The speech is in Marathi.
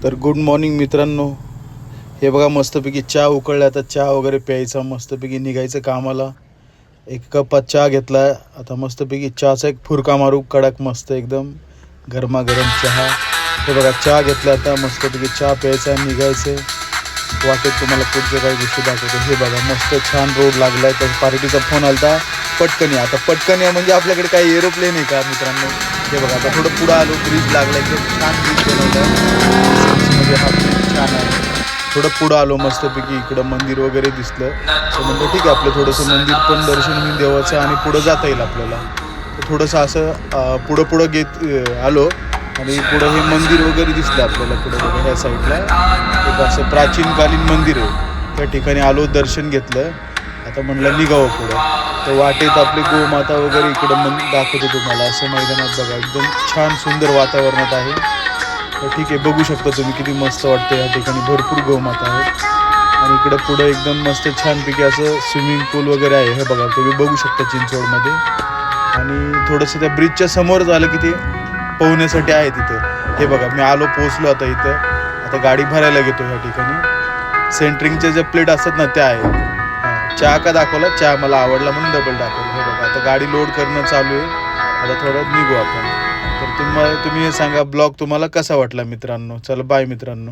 तर गुड मॉर्निंग मित्रांनो. हे बघा मस्तपैकी चहा उकळला. आता चहा वगैरे प्यायचा, मस्तपैकी निघायचं कामाला. एक कपात चहा घेतला. आता मस्तपैकी चहाचा एक फुरका मारू, कडक मस्त एकदम गरमागरम चहा. हे बघा चहा घेतला. आता मस्तपैकी चहा प्यायचा, निघायचं. वाटेत तुम्हाला पुढच्या काही गोष्टी दाखवतो. हे बघा मस्त छान रोड लागला आहे. तर पार्टीचा फोन आला पटकन या. आता पटकन या म्हणजे आपल्याकडे काही एरोप्लेन आहे का मित्रांनो. हे बघा आता थोडं पुढं आलो, ब्रिज लागला, एकदम छान ब्रिज बनवला म्हणजे हा ब्रिज छान आहे. थोडं पुढं आलो, मस्तपैकी इकडं मंदिर वगैरे दिसलं. तर म्हणलं ठीक आहे, आपलं थोडंसं मंदिर पण दर्शन होईल देवाचं आणि पुढं जाता येईल आपल्याला. तर थोडंसं असं पुढं घेत आलो आणि पुढं हे मंदिर वगैरे दिसलं आपल्याला. पुढं बघा ह्या साईडला एक असं प्राचीनकालीन मंदिर आहे. त्या ठिकाणी आलो, दर्शन घेतलं. आता म्हणलं निघावं पुढं. तर वाटेत आपली गोमाता वगैरे इकडं दाखवतो तुम्हाला. असं मैदानात बघा एकदम छान सुंदर वातावरणात आहे. तर ठीक आहे, बघू शकता तुम्ही किती मस्त वाटतं. या ठिकाणी भरपूर गोमाता आहेत आणि इकडं पुढं एकदम मस्त छानपैकी असं स्विमिंग पूल वगैरे आहे. हे बघा तुम्ही बघू शकता चिंचवडमध्ये. आणि थोडंसं त्या ब्रिजच्या समोर झालं की ते पोहण्यासाठी आहे तिथं. हे बघा मी आलो, पोहोचलो आता इथं. आता गाडी भरायला घेतो. ह्या ठिकाणी सेंटरिंगच्या ज्या प्लेट असतात ना त्या आहेत. चहा का दाखवला, चहा मला आवडला म्हणून डबल दाखवलं. हे बघा आता गाडी लोड करणं चालू आहे. आता थोडं निघू आपण. तर तुम्ही हे सांगा, ब्लॉग तुम्हाला कसा वाटला मित्रांनो. चला बाय मित्रांनो.